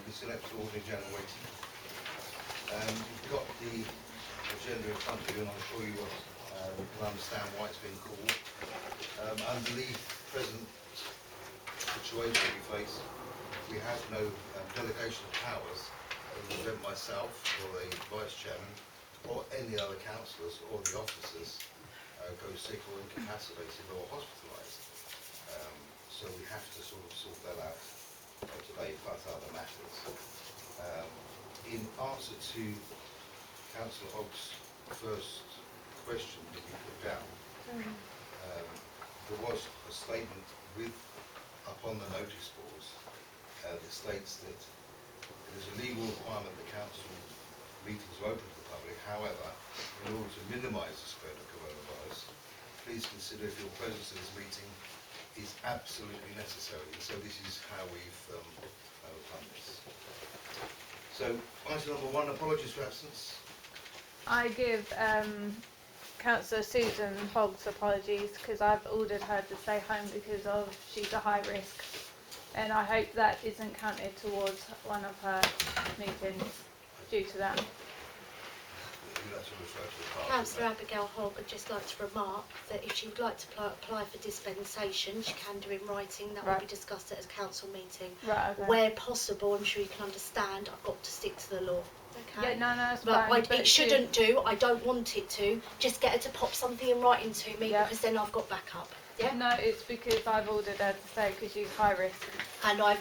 this extraordinary general meeting. You've got the agenda in front of you, and I'm sure you can understand why it's been called. Under the present situation we face, we have no delegation of powers to prevent myself or the Vice Chairman or any other councillors or the officers go sick or incapacitated or hospitalised. So we have to sort that out today, plus other matters. In answer to Councillor Hogg's first question that you put down, there was a statement upon the notice boards that states that it is a legal requirement that council meetings are open to the public. However, in order to minimise the spread of coronavirus, please consider if your presence at this meeting is absolutely necessary. So this is how we've done this. So, item number 1, apologies for absence. I give Councillor Susan Hogg's apologies because I've ordered her to stay home because she's a high risk, and I hope that isn't counted towards one of her meetings due to that. Councillor Abigail Hogg would just like to remark that if she would like to apply for dispensation, she can do in writing. That will be discussed at a council meeting. Right, okay. Where possible, I'm sure you can understand, I've got to stick to the law. Okay? Yeah, no, that's but fine. It shouldn't do, I don't want it to. Just get her to pop something in writing to me, because then I've got backup. Yeah? No, it's because I've ordered her to stay because she's high risk. And I've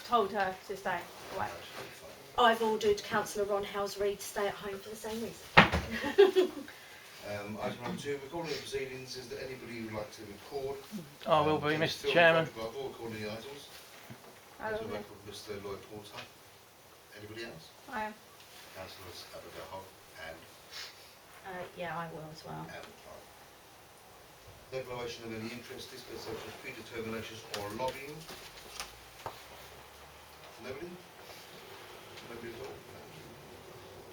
told her to stay away. I've ordered Councillor Ron Housereed to stay at home for the same reason. Item number 2, recording of proceedings. Is there anybody who would like to record? I will be, Mr. Chairman. Recording the items. I will be. Mr. Lloyd Porter. Anybody else? I am. Councillors Abigail Hogg and Yeah, I will as well. Clark. Declaration of any interest, dispensations, predeterminations or lobbying. Nobody? Nobody at all?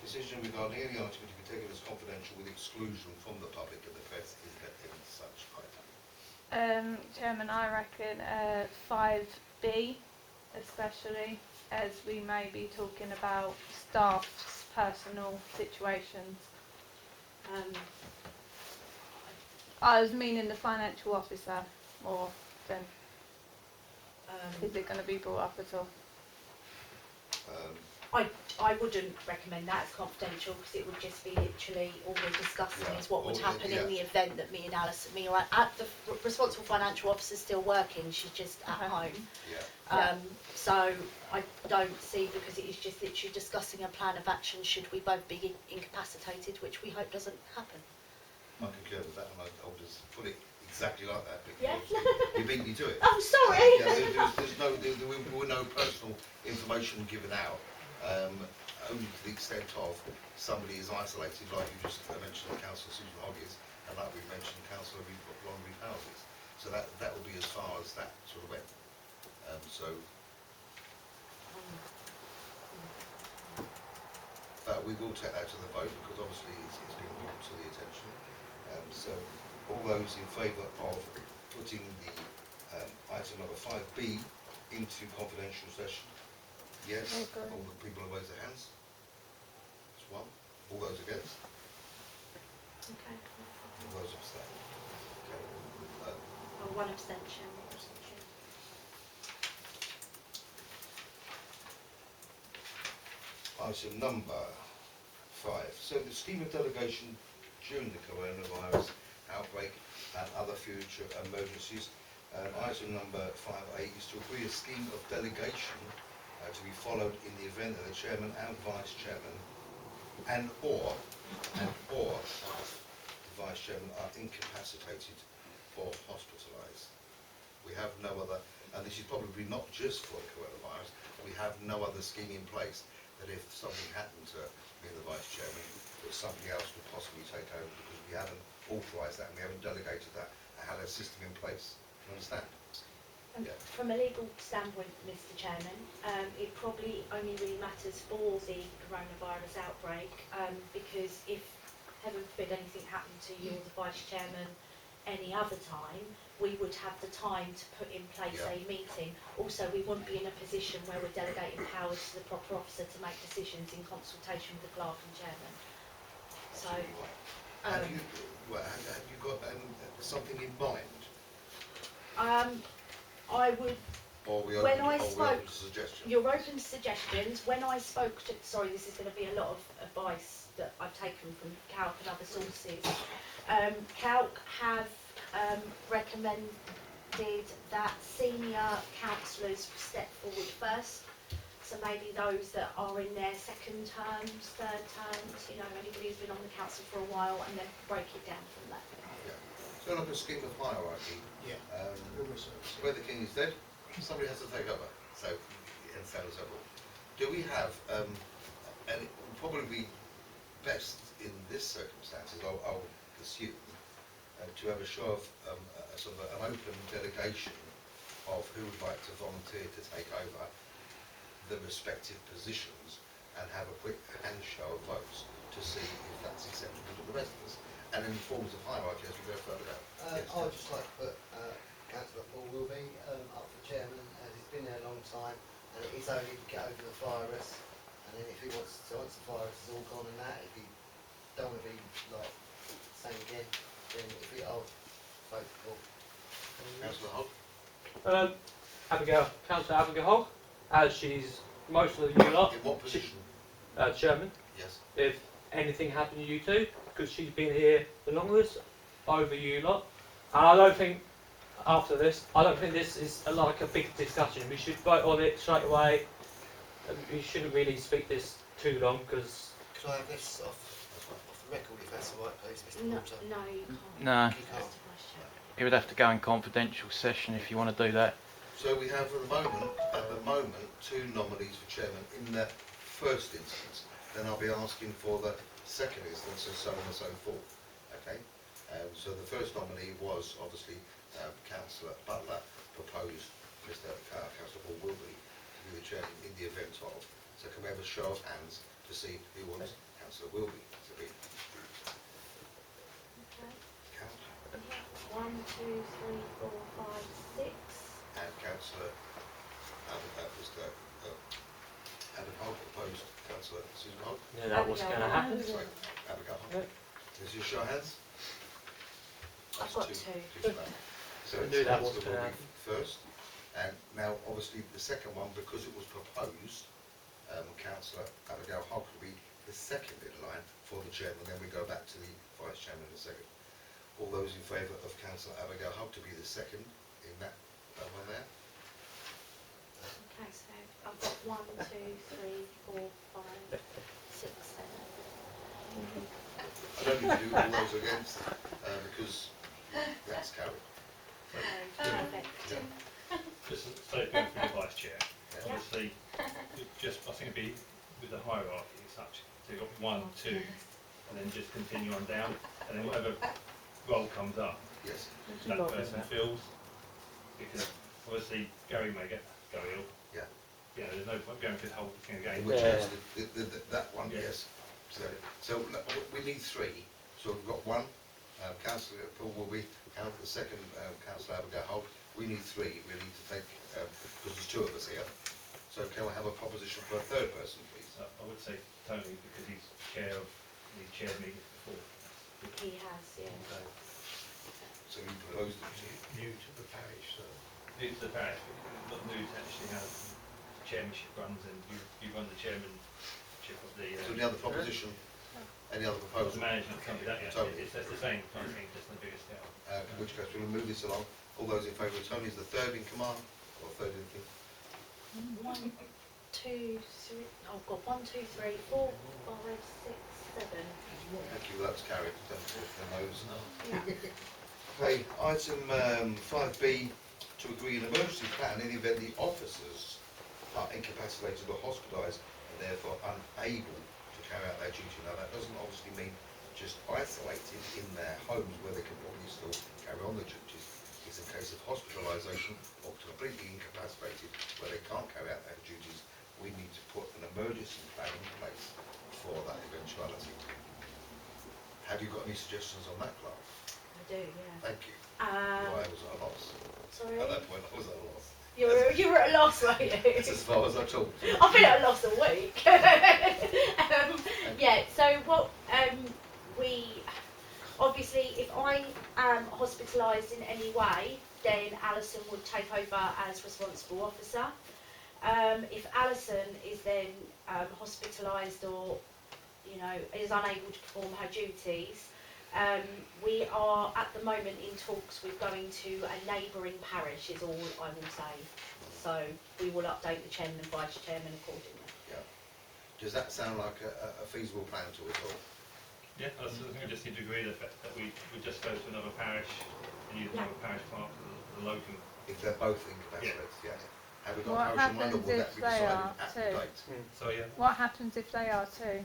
Decision regarding any item to be taken as confidential with exclusion from the public and the press is that any such item. Chairman, I reckon 5B, especially as we may be talking about staff's personal situations. I was meaning the financial officer more than. Is it going to be brought up at all? I wouldn't recommend that as confidential, because it would just be literally all we're discussing is what would happen in the event that me and Alison, the responsible financial officer's still working, she's just at home. So I don't see, because it is just literally discussing a plan of action should we both be incapacitated, which we hope doesn't happen. I concur with that, and I'll just put it exactly like that, because Yeah. you beat me to it. Oh, sorry. There were no personal information given out. Only to the extent of somebody is isolated, like you just mentioned, Councillor Susan Hogg is, and like we mentioned, Councillor Ron Reed Houses. So that will be as far as that sort of went. But we will take that to the vote, because obviously it's been brought to the attention. So all those in favour of putting the item number 5B into confidential session? Yes. Okay. All the people who raise their hands. That's 1. All those against? Okay. All those abstain. Okay. One abstention. Item number 5. So the scheme of delegation during the coronavirus outbreak and other future emergencies. Item number 5A is to agree a scheme of delegation to be followed in the event that the chairman and vice chairman and or the vice chairman are incapacitated or hospitalised. We have no other, and this is probably not just for the coronavirus, we have no other scheme in place that if something happened to me and the vice chairman, that somebody else would possibly take over, because we haven't authorised that and we haven't delegated that and had a system in place. Do you understand? From a legal standpoint, Mr. Chairman, it probably only really matters for the coronavirus outbreak, because if, heaven forbid, anything happened to you or the Vice Chairman, any other time, we would have the time to put in place Yeah. a meeting. Also, we wouldn't be in a position where we're delegating powers to the proper officer to make decisions in consultation with the clerk and chairman. So, Have you, have you got something in mind? I would, Or we When open, I or we spoke- open to suggestions? you're open to suggestions. When I spoke to, sorry, this is going to be a lot of advice that I've taken from CALC and other sources. CALC have recommended that senior councillors step forward first. So maybe those that are in their second terms, third terms, you know, anybody who's been on the council for a while, and then break it down from that. Yeah. So like a scheme of hierarchy. Yeah. Where the king is dead, somebody has to take over. So, and so on and so forth. Do we have, and it would probably be best in this circumstances, I'll assume, to have a show of a sort of an open delegation of who would like to volunteer to take over the respective positions and have a quick hand show of votes to see if that's acceptable to the rest of us, and in forms of hierarchy as we go further down. Yes. I'd just like to put Councillor Paul Wilby up for chairman, as he's been there a long time, and it is only to get over the fire risk. And then if he wants to, once the fire risk is all gone and that, if he don't want to be like same again, then if he, I'll vote for Paul. Councillor Hogg? Councillor Abigail Hogg, as she's most of you lot, In what position? chairman. Yes. If anything happened to you two, because she's been here the longest, over you lot. And I don't think, after this, I don't think this is like a big discussion. We should vote on it straight away. We shouldn't really speak this too long, because... Can I have this off the record if that's all right, please, Mr. No, Porter? no, you can't. No, You can't. Mr. Vice Chair. it would have to go in confidential session if you want to do that. So we have at the moment, two nominees for chairman in the first instance. Then I'll be asking for the second instance and so on and so forth. Okay? So the first nominee was obviously Councillor Butler, proposed Councillor Paul Wilby to be the chairman in the event of. So can we have a show of hands to see who wants Councillor Wilby to be? Okay. Count. 1, 2, 3, 4, 5, 6. And Councillor Adam Hogg proposed Councillor Susan Hogg. Yeah, that was going to happen. Sorry, Abigail Hogg. Is your show of hands? I've That's got two. two. So We it's knew that was Councillor gonna Wilby first, and now obviously the second one, because it was proposed, Councillor Abigail Hogg will be the second in line for the chairman, then we go back to the vice chairman in a second. All those in favour of Councillor Abigail Hogg to be the second in that one there? Okay, so I've got 1, 2, 3, 4, 5, 6, 7. I don't need to do all those against, because that's carried. Perfect. Yeah. Just so going through the vice chair, Yeah. obviously, I think it'd be with the hierarchy as such. So you've got 1, 2, and then just continue on down, and then whatever role comes up, Yes. that person fills. Because obviously Gary may go ill. Yeah. Yeah, there's no point going through the whole thing again. Which Yeah. is that one, Yeah. yes. So we need three. So we've got one, Councillor Paul Wilby, the second Councillor Abigail Hogg. We need three. We need to take, because there's two of us here. So can we have a proposition for a third person, please? I would say Tony, because he's chair of the chair meeting before. He has, yeah. So we proposed it to you. New to the parish, so. New to the parish, but not new to actually how chairmanship runs, and you run the chairmanship of the So any other proposition? Any other proposal? management company. That Tony. it's the same kind of thing, just on a bigger scale. In which case we'll move this along. All those in favour of Tony is the third in command, or third in thing? 1, 2, 3. I've got 1, 2, 3, 4, 5, 6, 7. Thank you, that's carried. Don't put the nose. Yeah. Okay, item 5B, to agree an emergency plan in the event the officers are incapacitated or hospitalised and therefore unable to carry out their duty. Now that doesn't obviously mean just isolated in their homes where they can probably still carry on the duties. It's a case of hospitalisation or completely incapacitated where they can't carry out their duties. We need to put an emergency plan in place for that eventuality. Have you got any suggestions on that, Clark? I do, yeah. Thank you. I was at a loss. Sorry? At that point, I was at a loss. You were at a loss, weren't you? It's as far as I talked. I've been at a loss a week. Yeah, so what we obviously, if I am hospitalised in any way, then Alison would take over as responsible officer. If Alison is then hospitalised or, you know, is unable to perform her duties, we are at the moment in talks with going to a neighbouring parish, is all I will say. So we will update the chairman and vice chairman accordingly. Yeah. Does that sound like a feasible plan to us all? Yeah, I think we just need to agree that we just go to another parish and use another parish clerk as a locum. If they're both incapacitated, yeah. Have we got What a parish in mind, or happens will if that be they decided are at the too? date? So yeah, What happens if they are too?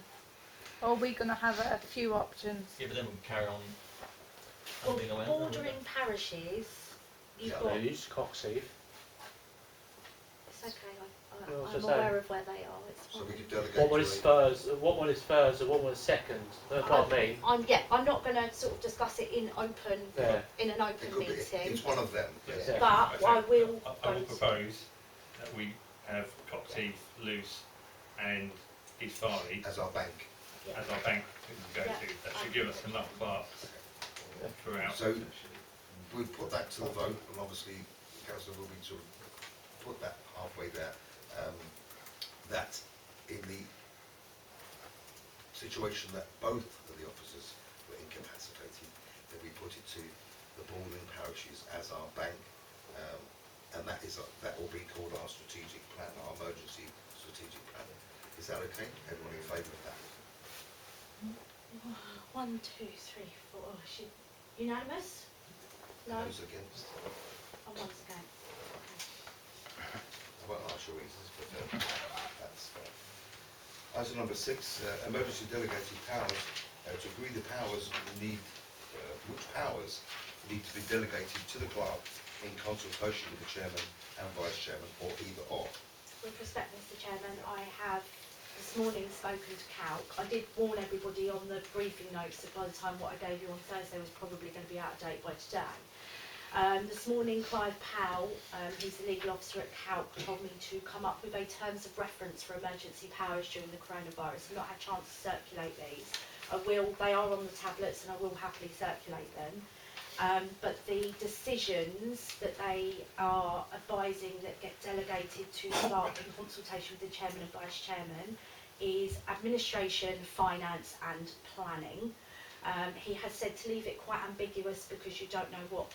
Or are we going to have a few options? Yeah, but then we can carry on Well, being aware. bordering parishes, you've Yeah. got. Leeds, Coxheath. It's okay. Well, I'm just aware of where they are. It's So fine. we could delegate What one to is a- first? What one is first, and what one is second? That's what I mean. I'm not going to sort of discuss it in open Yeah. in an It open could be, meeting. it's one of them. Yes. Yeah. But Okay. I will. I will propose that we have Coxheath, Luce and East Farley As our bank. as our bank to go Yeah. to. That should give us enough clerks throughout. So we'll put that to the vote, and obviously the council will be sort of put that halfway there. That in the situation that both of the officers were incapacitated, that we put it to the bordering parishes as our bank, and that will be called our strategic plan, our emergency strategic plan. Is that okay? Everyone in favour of that? 1, 2, 3, 4. Oh, unanimous? No. Those against? And once again. I won't ask your reasons, but that's fair. Item number 6, emergency delegated powers. To agree the powers which powers need to be delegated to the clerk in consultation with the chairman and vice chairman, or either or. With respect, Mr. Chairman, I have this morning spoken to Calc. I did warn everybody on the briefing notes that by the time what I gave you on Thursday was probably going to be out of date by today. This morning, Clive Powell, who's the legal officer at Calc, told me to come up with a terms of reference for emergency powers during the coronavirus. I've not had a chance to circulate these. They are on the tablets and I will happily circulate them. But the decisions that they are advising that get delegated to clerk in consultation with the chairman and vice chairman is administration, finance and planning. He has said to leave it quite ambiguous because you don't know what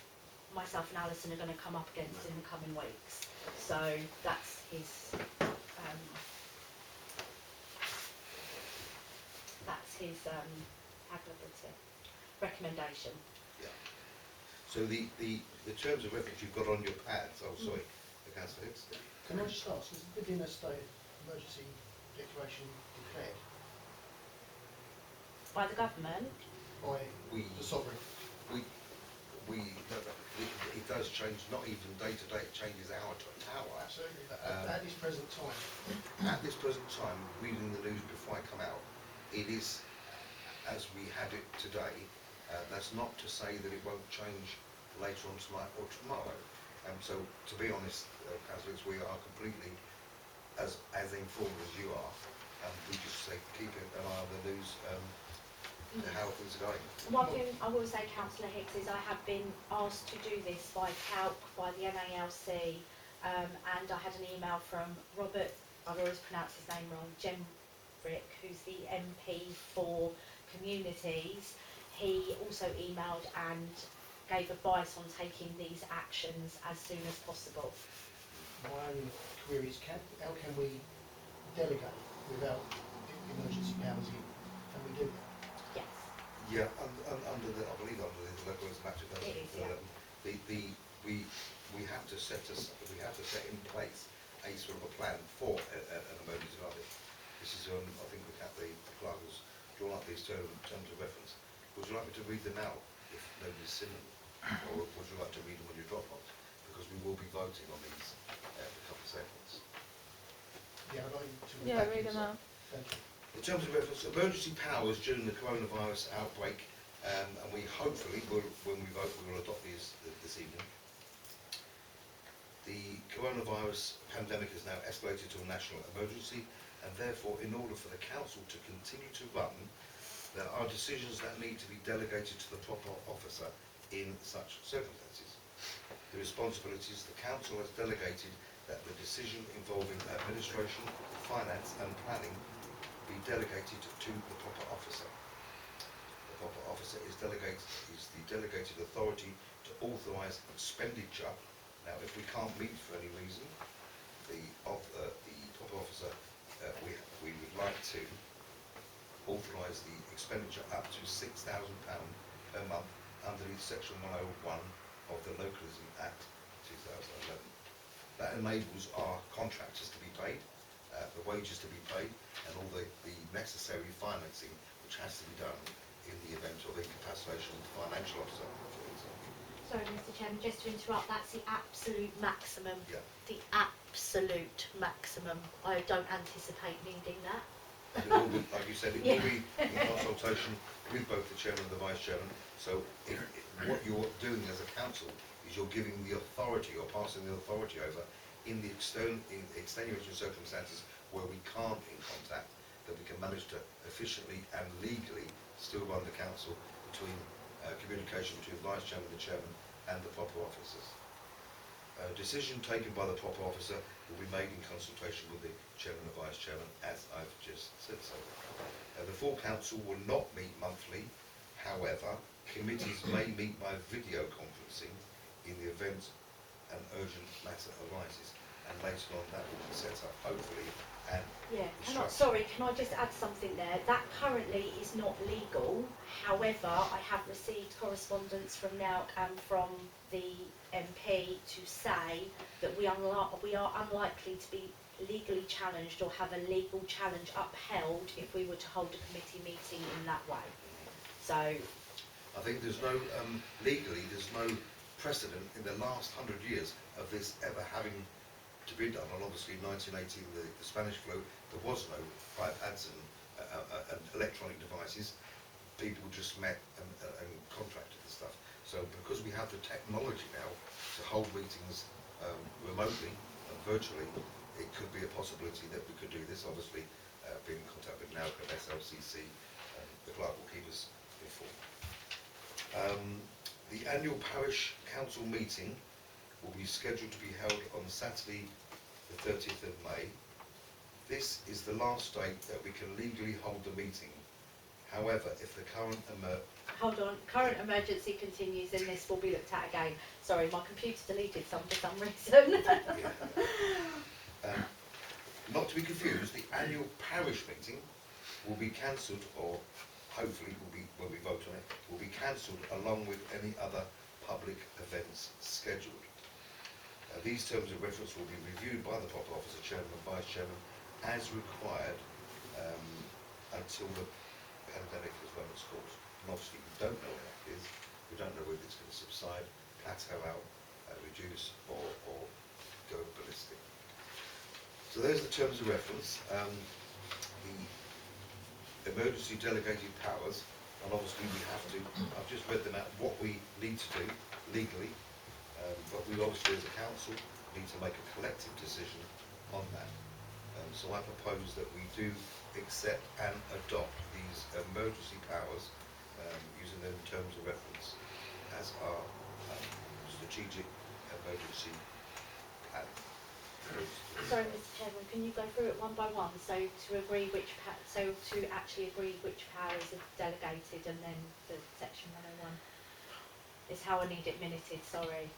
myself and Alison are going to come up against in the coming weeks. So that's his recommendation. So the terms of reference you've got on your pads, sorry, the councillor Hicks. Can I just ask, is within a state of emergency declaration declared By the government, by We, the sovereign? it does change, not even day to day, it changes hour to hour. Absolutely, but at this present time, At this present time, reading the news before I come out, it is as we had it today. That's not to say that it won't change later on tonight or tomorrow. So, to be honest, councillors, we are completely as informed as you are. We just say keep an eye on the news, how things are going. one thing I will say, Councillor Hicks, is I have been asked to do this by CALC, by the NALC, and I had an email from Robert, I've always pronounced his name wrong, Jembrick, who's the MP for Communities. He also emailed and gave advice on taking these actions as soon as possible. my only query is how can we delegate without emergency powers in? Can we do that? Yes. Yeah, under the, I believe under the local matter does. It is, yeah. We have to set in place a sort of a plan for an emergency like this. This is I think we have the clerk has drawn up these terms of reference. Would you like me to read them out if nobody's seen them, or would you like to read them on your Dropbox? Because we will be voting on these in a couple of seconds. Yeah, I'd like you to Yeah, read them out. Thank you. In terms of reference, emergency powers during the coronavirus outbreak And we hopefully will, when we vote, we will adopt these this evening. The coronavirus pandemic has now escalated to a national emergency, and therefore, in order for the council to continue to run, there are decisions that need to be delegated to the proper officer in such circumstances. The responsibilities the council has delegated that the decision involving administration, finance and planning be delegated to the proper officer. The proper officer is the delegated authority to authorise expenditure. Now, if we can't meet for any reason, the proper officer, we would like to authorise the expenditure up to £6,000 per month underneath Section 101 of the Localism Act 2011. That enables our contractors to be paid, the wages to be paid, and all the necessary financing which has to be done in the event of incapacitation of the financial officer, for example. Sorry, Mr. Chairman, just to interrupt, that's the absolute maximum. Yeah. The absolute maximum. I don't anticipate needing that. And it will be, like you said, it will be in consultation with both the chairman and the vice chairman. So what you're doing as a council is you're giving the authority, or passing the authority over in the extenuating circumstances where we can't in contact, that we can manage to efficiently and legally still run the council between communication between the vice chairman, the chairman and the proper officers. A decision taken by the proper officer will be made in consultation with the chairman and vice chairman, as I've just said so. The full council will not meet monthly. However, committees may meet by video conferencing in the event an urgent matter arises, and later on that will be set up, hopefully, and Can I just add something there? That currently is not legal. However, I have received correspondence from NAUC and from the MP to say that we are unlikely to be legally challenged or have a legal challenge upheld if we were to hold a committee meeting in that way. So I think there's no, legally, there's no precedent in the last 100 years of this ever having to be done. And obviously in 1918, the Spanish flu, there was no iPads and electronic devices. People just met and contracted the stuff. So because we have the technology now to hold meetings remotely and virtually, it could be a possibility that we could do this. Obviously, being in contact with NAUC and SLCC, the clerk will keep us informed. The annual parish council meeting will be scheduled to be held on Saturday the 30th of May. This is the last date that we can legally hold the meeting. However, if the current current emergency continues, then this will be looked at again. Sorry, my computer deleted some for some reason. Not to be confused, the annual parish meeting will be cancelled, or hopefully will be, when we vote on it, will be cancelled along with any other public events scheduled. These terms of reference will be reviewed by the proper officer, chairman and vice chairman, as required until the pandemic has run its course. And obviously we don't know what that is. We don't know whether it's going to subside, plateau out, reduce, or go ballistic. So there's the terms of reference. The emergency delegated powers, and obviously we have to, I've just read them out, what we need to do legally, but we obviously as a council need to make a collective decision on that. So I propose that we do accept and adopt these emergency powers using them in terms of reference as our strategic emergency plan. Sorry, Mr. Chairman, can you go through it one by one? So to agree which actually agree which powers are delegated, and then the section 101 is how I need it minuted. Sorry.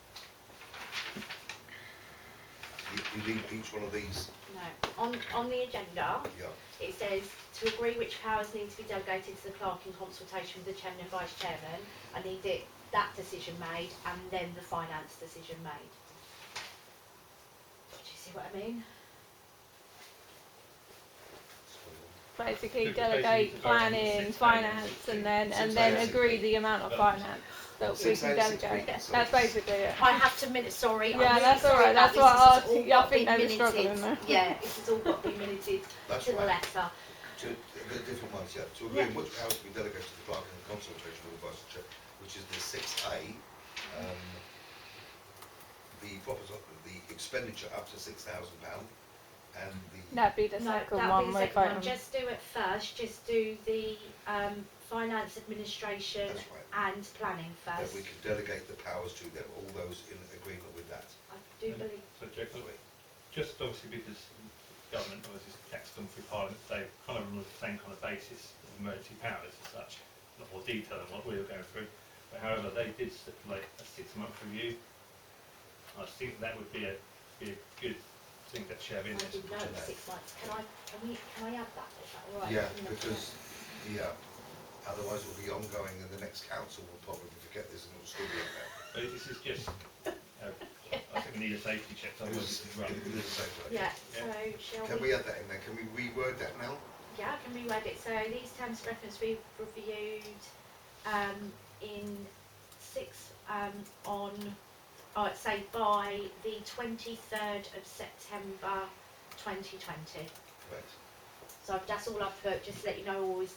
You need each one of these. No, on the agenda. Yeah. It says to agree which powers need to be delegated to the clerk in consultation with the chairman and vice chairman. I need that decision made, and then the finance decision made. Do you see what I mean? Basically Because delegate basically planning, finance, and then agree the amount of finance that we can delegate. That's basically it. I have to minute. Sorry. Yeah, I'm really that's sorry alright. about That's this. what This has all I got to think be they were struggling minuted. there. Yeah, this has all got to be minuted That's to the right. letter. The different ones, yeah. To agree on which powers to be delegated to the clerk in consultation with the vice chair, which is the 6A. The expenditure up to £6,000 and the That'd be the No, second that'll one be the we're second one. voting. Just do it first. Just do the finance administration that's right. and planning That first. we can delegate the powers to them. All those in agreement with that. I do believe. So just obviously because government obviously taxed them through Parliament, they kind of run on the same kind of basis of emergency powers as such, a lot more detail than what we were going through. But however, they did stipulate a 6-month review. I think that would be a good thing that should have in I this. didn't know it was 6 months. Can I add that? Is that all right? Yeah, because, otherwise it will be ongoing and the next council will probably forget this and it will still be in there. But this is just, I think we need a safety check, otherwise it's run. It is a safe idea. Yeah. So shall Can we add that in there? Can we reword that now? Yeah, I can reword it. So these terms of reference we've reviewed in say by the 23rd of September 2020. Correct. So that's all I've put, just to let you know, always,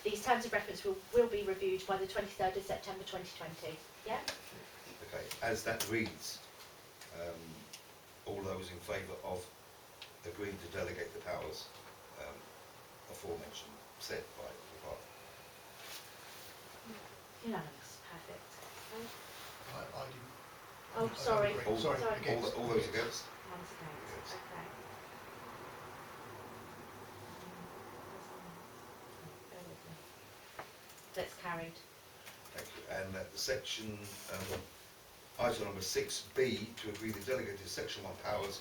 these terms of reference will be reviewed by the 23rd of September 2020. Yeah? Okay, as that reads, all those in favour of agreeing to delegate the powers aforementioned, said by the Parliament. Unanimous. Perfect. I didn't. Oh, sorry. All, Sorry, Sorry. against. all those against? One's against. Okay. Bear with me. That's carried. Thank you. And section, item number 6B, to agree the delegated section 1 powers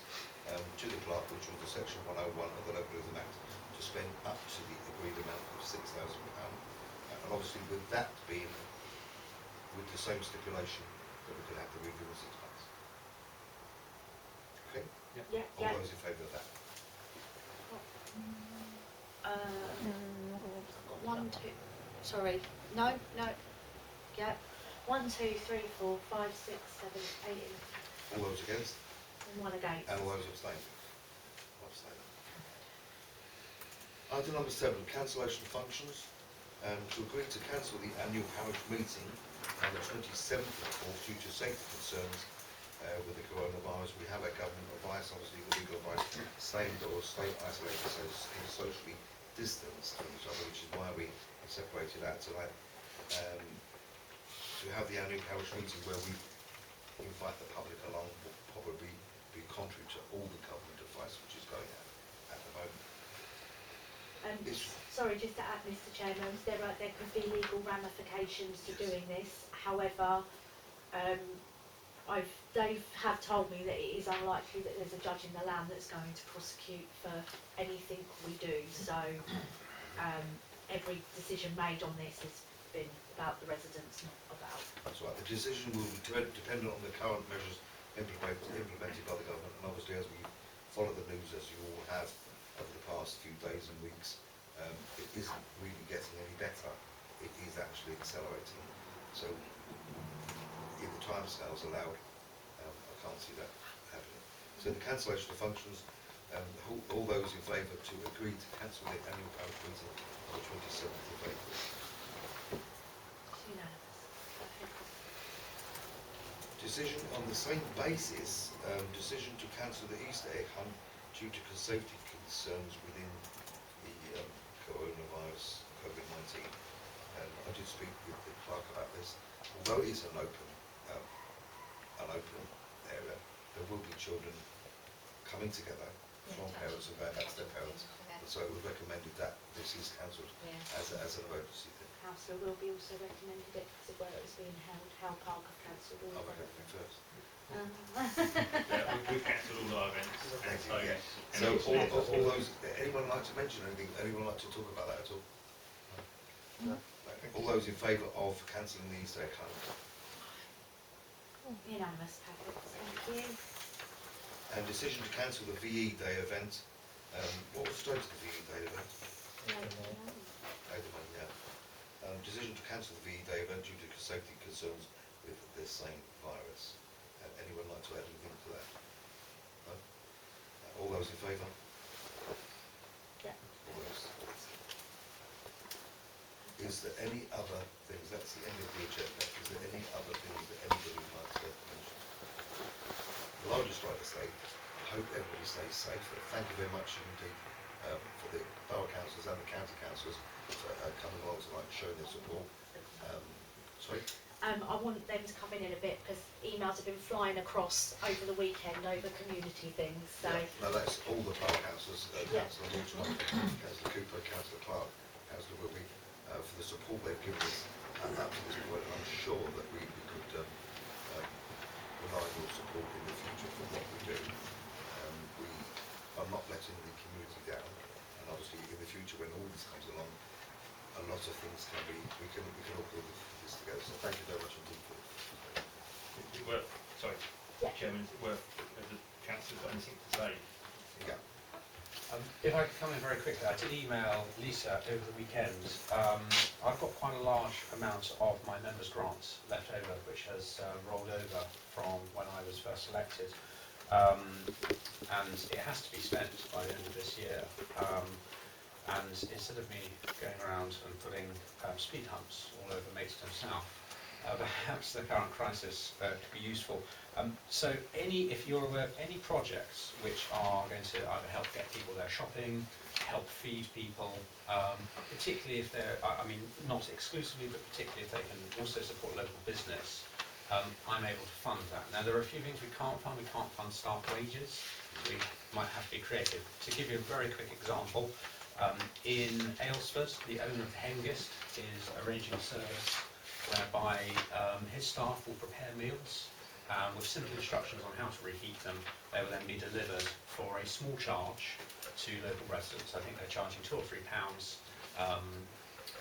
to the clerk, which was the section 101 of the Local Rhythm Act, to spend up to the agreed amount of £6,000. And obviously with that being, with the same stipulation, that we can have the review in 6 months. Okay? Yeah, All yeah. those in favour of that? I've got 1, 2, sorry, no, yeah. 1, 2, 3, 4, 5, 6, 7, 8, All those against? and 1 against. And all those abstaining? Abstaining. Item number 7, cancellation of functions. To agree to cancel the annual parish meeting on the 27th of the 4th due to safety concerns with the coronavirus. We have a government advice, obviously the legal advice, stay indoors, stay isolated, so socially distanced from each other, which is why we separated out tonight. To have the annual parish meeting where we invite the public along will probably be contrary to all the government advice which is going out at the moment. Sorry, just to add, Mr. Chairman, there could be legal ramifications to doing this. However, they have told me that it is unlikely that there's a judge in the land that's going to prosecute for anything we do. So every decision made on this has been about the residents, not about. That's right. The decision will be dependent on the current measures implemented by the government, and obviously as we follow the news, as you all have over the past few days and weeks, it isn't really getting any better. It is actually accelerating. So if the timescales allowed, I can't see that happening. So the cancellation of functions, all those in favour to agree to cancel the annual parish meeting on the 27th of April. It's unanimous. Decision on the same basis, decision to cancel the Easter egg hunt due to safety concerns within the coronavirus COVID-19. I did speak with the clerk about this. Although it is an open area, there will be children coming together from parents and going back to their parents. And so it was recommended that this is cancelled as an emergency thing. Councillor Wilby also recommended it because of where it was being held. How Park have cancelled all I'll of go it. first. Yeah, we've cancelled all our events. And so, Yeah. So all those, anyone like to mention anything? Anyone like to talk about that at all? No. All those in favour of cancelling the Easter egg hunt? Unanimous, perfect. Thank you. And decision to cancel the VE Day event. What was the date of the VE Day event? Later, yeah. Decision to cancel the VE Day event due to safety concerns with this same virus. Anyone like to add anything to that? No? All those in favour? Yeah. All those any other things? That's the end of the agenda. Is there any other things that anybody would like to mention? Well, I'll just like to say, I hope everybody stays safe. Thank you very much indeed for the borough councillors and the county councillors for coming along tonight and showing their support. Sorry? I want them to come in a bit because emails have been flying across over the weekend over community things. So Yeah, no, that's all the borough councillors, Yeah. Councillor Morton, Councillor Cooper, Councillor Clark, Councillor Wilby, for the support they've given us up to this point, and I'm sure that we could rely on your support in the future for what we do. We are not letting the community down, and obviously in the future when all this comes along, a lot of things can be, we can all pull this together, so thank you very much indeed for it. Is it worth, sorry, Yeah. Chairman, is it worth, has the councillor got anything to say? Yeah. If I could come in very quickly, I did email Lisa over the weekend. I've got quite a large amount of my members' grants left over, which has rolled over from when I was first elected. And it has to be spent by the end of this year. And instead of me going around and putting speed humps all over Maidstone South, perhaps the current crisis could be useful. So if you're aware of any projects which are going to either help get people there shopping, help feed people, particularly if they're, I mean, not exclusively, but particularly if they can also support local business, I'm able to fund that. Now, there are a few things we can't fund. We can't fund staff wages. We might have to be creative. To give you a very quick example, in Aylesford, the owner of Hengist is arranging a service whereby his staff will prepare meals with simple instructions on how to reheat them. They will then be delivered for a small charge to local residents. I think they're charging £2 or £3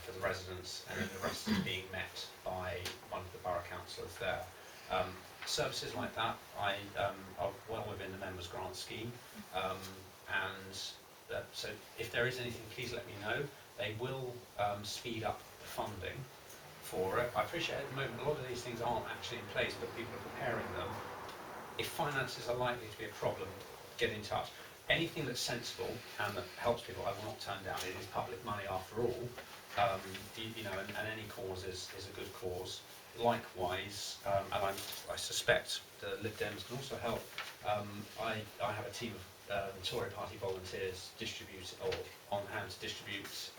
for the residents, and then the rest is being met by one of the borough councillors there. Services like that are well within the members' grant scheme, so if there is anything, please let me know. They will speed up the funding for it. I appreciate at the moment a lot of these things aren't actually in place, but people are preparing them. If finances are likely to be a problem, get in touch. Anything that's sensible and that helps people, I will not turn down. It is public money after all, and any cause is a good cause. Likewise, and I suspect the Lib Dems can also help. I have a team of Tory Party volunteers on hand to distribute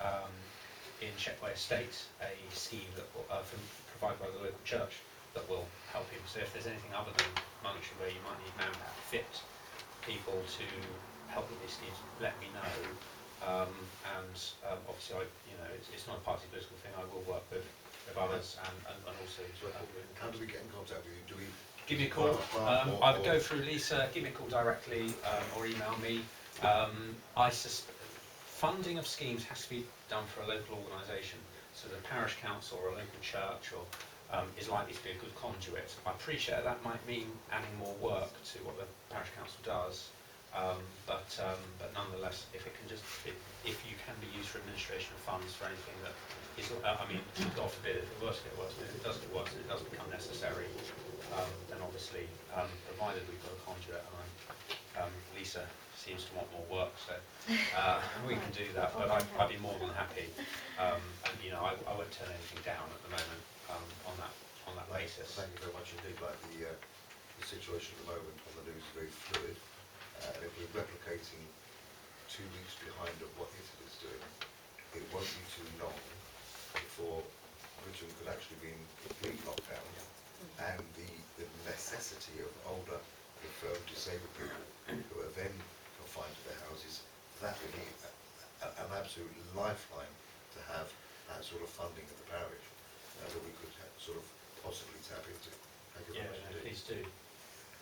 in Checkway Estate a scheme that will, provided by the local church that will help people. So if there's anything other than monetary where you might need manpower, fit people to help with these schemes, let me know. Obviously, it's not a party political thing. I will work with others and also How do we get in contact with you? Do we give me a call? Either go through Lisa, give me a call directly, or email me. Funding of schemes has to be done for a local organisation, so the parish council or a local church is likely to be a good conduit. I appreciate that might mean adding more work to what the parish council does, but nonetheless, if you can be used for administration of funds for anything that is, God forbid, if it worse get worse, if it does get worse and it does become necessary, then obviously, provided we've got a conduit, and Lisa seems to want more work, so we can do that. But I'd be more than happy, I won't turn anything down at the moment on that basis. Thank you very much indeed. Like the situation at the moment on the news is very fluid, and if we're replicating 2 weeks behind of what Italy's doing, it won't be too long before Britain could actually be in complete lockdown, and the necessity of older, infirm, disabled people who are then confined to their houses, that would be an absolute lifeline to have that sort of funding at the parish that we could sort of possibly tap into. Thank you very much indeed. Please do.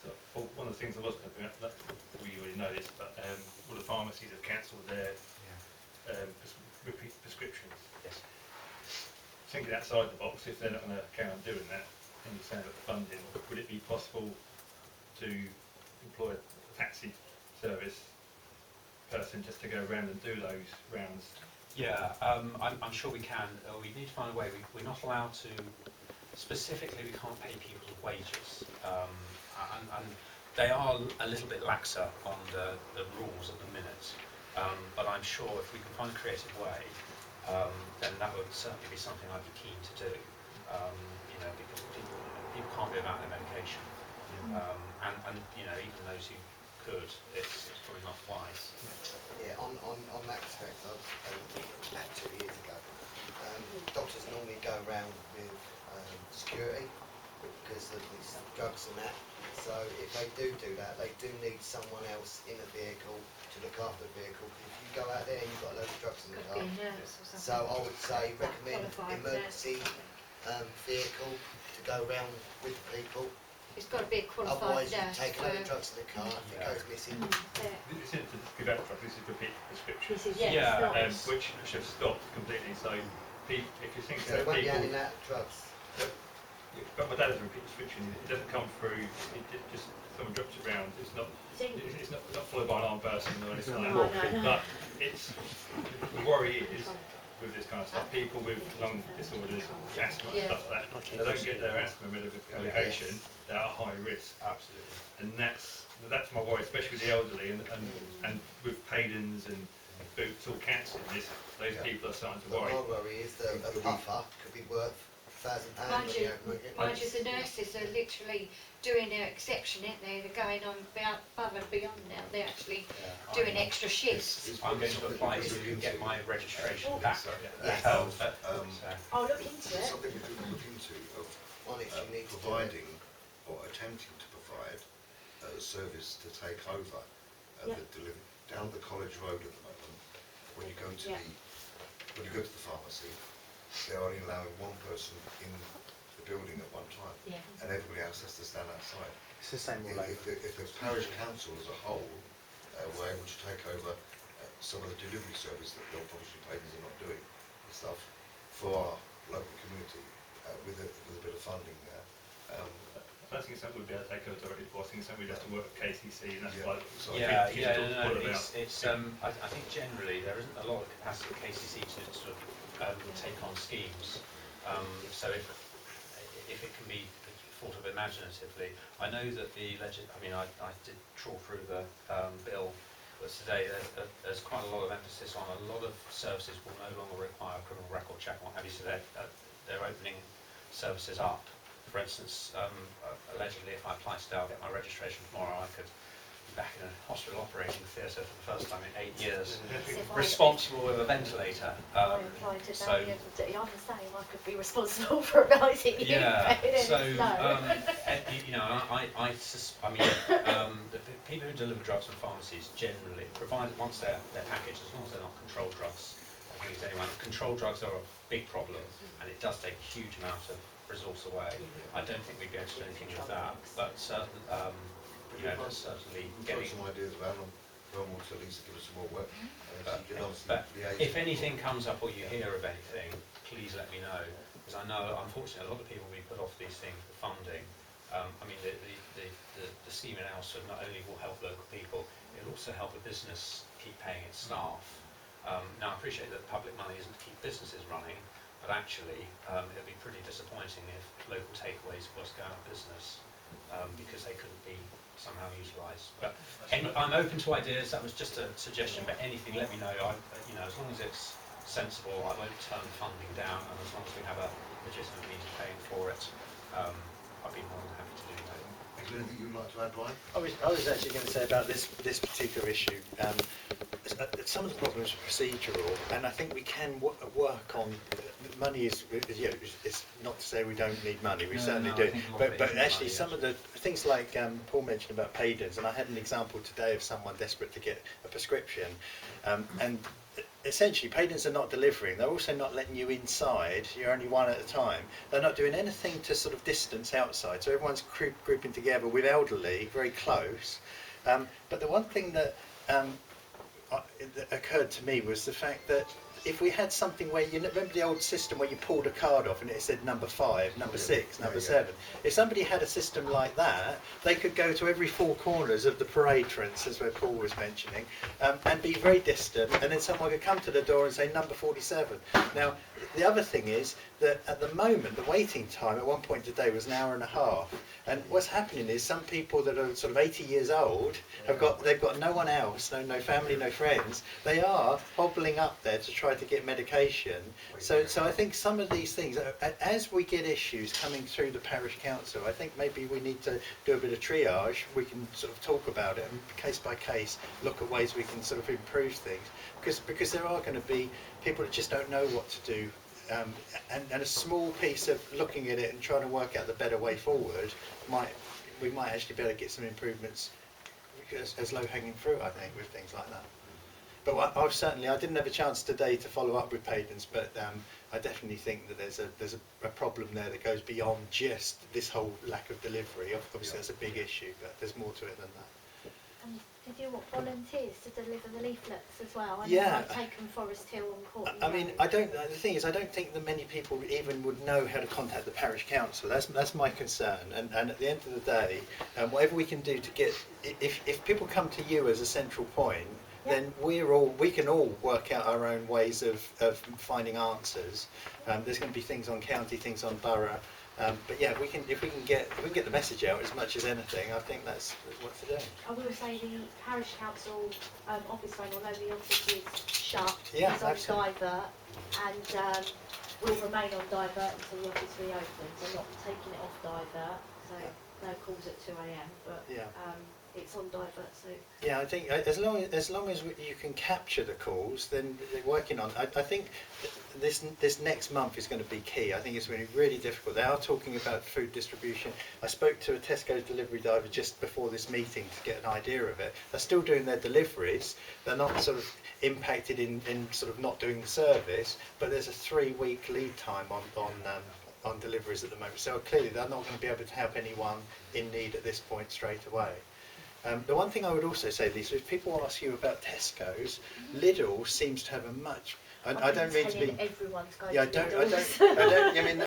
So, one of the things I was going to bring up, that we already know this, but all the pharmacies have cancelled their repeat prescriptions. Yes. Thinking outside the box, if they're not going to carry on doing that, and you're saying about the funding, would it be possible to employ a taxi service person just to go around and do those rounds? Yeah, I'm sure we can. We need to find a way. We're not allowed to, specifically we can't pay people's wages. And they are a little bit laxer on the rules at the minute. But I'm sure if we can find a creative way, then that would certainly be something I'd be keen to do. You know, because people can't be without their medication, and you know, even those who could, it's probably not wise. Yeah, on that respect, about 2 years ago, doctors normally go around with security because of these drugs and that. So if they do that, they do need someone else in a vehicle to look after the vehicle. If you go out there and you've got a load of drugs in the car, so I would say recommend emergency vehicle to go around with the people. It's got to be a qualified Otherwise, you nurse. take a load of drugs in the car, if it goes missing. This isn't to give out drugs, this is repeat prescription, This is, yeah, Yeah, it's not. which have stopped completely. So if you think So they that won't be people, handing out drugs. but my dad has a repeat prescription. It doesn't come through. It just someone drops it round. It's not followed by an armed person or anything like that. But it's the worry is with this kind of stuff, people with lung disorders, asthma, and stuff like that, they don't get their asthma medication. They're at high risk. Absolutely. And that's my worry, especially with the elderly and with Paydens and boots all cancer in this, those people are starting to But worry. my worry is that a puffer could be worth £1,000. Mind you, when mind you, the nurses are literally doing their exception, aren't they? They're going on above and beyond now. They're actually doing extra shifts. I'm going to apply to get my registration back. Yes. I'll look into it. Something we could look into of One is you need to do it. providing or attempting to provide a service to take over the delivery down the College Road at the moment. When you go to the pharmacy, they're only allowing one person in the building at one time, and everybody else has to stand outside. It's the same all over. If the parish council as a whole were able to take over some of the delivery service that the publishing papers are not doing and stuff for our local community with a bit of funding there. I don't think it's something we'd be able to take over directly for. I think it's something we'd have to work with KCC, and that's why So Yeah, I I think generally there isn't a lot of capacity at KCC to sort of take on schemes. So if it can be thought of imaginatively, I know that I did trawl through the bill that's today. There's quite a lot of emphasis on a lot of services will no longer require a criminal record check and what have you. So they're opening services up. For instance, allegedly, if I apply today, I'll get my registration tomorrow. I could be back in a hospital operating theatre for the first time in 8 years, responsible with a ventilator. I applied to so- that the other day. I'm the same. I could be responsible for advising you. Yeah. but So no. you know, the people who deliver drugs from pharmacies generally, provided once they're packaged, as long as they're not controlled drugs, I think it's anyone. Controlled drugs are a big problem, and it does take a huge amount of resource away. I don't think we'd be able to do anything with that, but certainly, certainly getting. Some ideas about them. Vermont to at least give us some more work. But if anything comes up or you hear of anything, please let me know, because I know unfortunately a lot of people will be put off these things for funding. The scheme in Alsford not only will help local people, it'll also help a business keep paying its staff. Now I appreciate that public money isn't to keep businesses running, but actually it'd be pretty disappointing if local takeaways was going out of business because they couldn't be somehow utilised. But I'm open to ideas. That was just a suggestion. But anything, let me know. As long as it's sensible, I won't turn funding down, and as long as we have a legitimate means of paying for it, I'd be more than happy to do that. Is there anything you'd like to add, Brian? I was actually going to say about this particular issue. Some of the problems are procedural, and I think we can work on. Money is, it's not to say we don't need money. We certainly do. But actually, some of the things like Paul mentioned about Paydens, and I had an example today of someone desperate to get a prescription, and essentially Paydens are not delivering. They're also not letting you inside. You're only one at a time. They're not doing anything to sort of distance outside. So everyone's grouping together with elderly, very close. But the one thing that occurred to me was the fact that if we had something where, remember the old system where you pulled a card off and it said number 5, number 6, number 7. If somebody had a system like that, they could go to every 4 corners of the parade, for instance, where Paul was mentioning, and be very distant, and then someone could come to the door and say number 47. Now, the other thing is that at the moment, the waiting time at one point today was an hour and a half. And what's happening is some people that are sort of 80 years old they've got no one else, no family, no friends. They are hobbling up there to try to get medication. So I think some of these things, as we get issues coming through the parish council, I think maybe we need to do a bit of triage. We can sort of talk about it and case by case look at ways we can sort of improve things, because there are going to be people that just don't know what to do. And a small piece of looking at it and trying to work out the better way forward we might actually be able to get some improvements as low-hanging fruit, I think, with things like that. But I didn't have a chance today to follow up with Paydens, but I definitely think that there's a problem there that goes beyond just this whole lack of delivery. Obviously that's a big issue, but there's more to it than that. And did you want volunteers to deliver the leaflets as well? I know Yeah. I've taken Forest Hill and Courtney I mean, Road. the thing is, I don't think that many people even would know how to contact the parish council. That's my concern. And at the end of the day, whatever we can do to get, if people come to you as a central point, then we can all work out our own ways of finding answers. There's going to be things on county, things on borough. But yeah, if we can get the message out as much as anything, I think that's what to do. I will say the parish council office phone, although the office is shut, Yeah, is on absolutely. divert and will remain on divert until the office reopens. I'm not taking it off divert, so no calls at 2 AM, but Yeah. it's on divert, so Yeah, I think as long as you can capture the calls, then they're working on. I think this next month is going to be key. I think it's going to be really difficult. They are talking about food distribution. I spoke to a Tesco's delivery driver just before this meeting to get an idea of it. They're still doing their deliveries. They're not sort of impacted in sort of not doing the service, but there's a 3-week lead time on deliveries at the moment. So clearly they're not going to be able to help anyone in need at this point straight away. The one thing I would also say, Lisa, if people ask you about Tesco's, Lidl seems to have a much. I don't mean to be. everyone's going Yeah, to I mean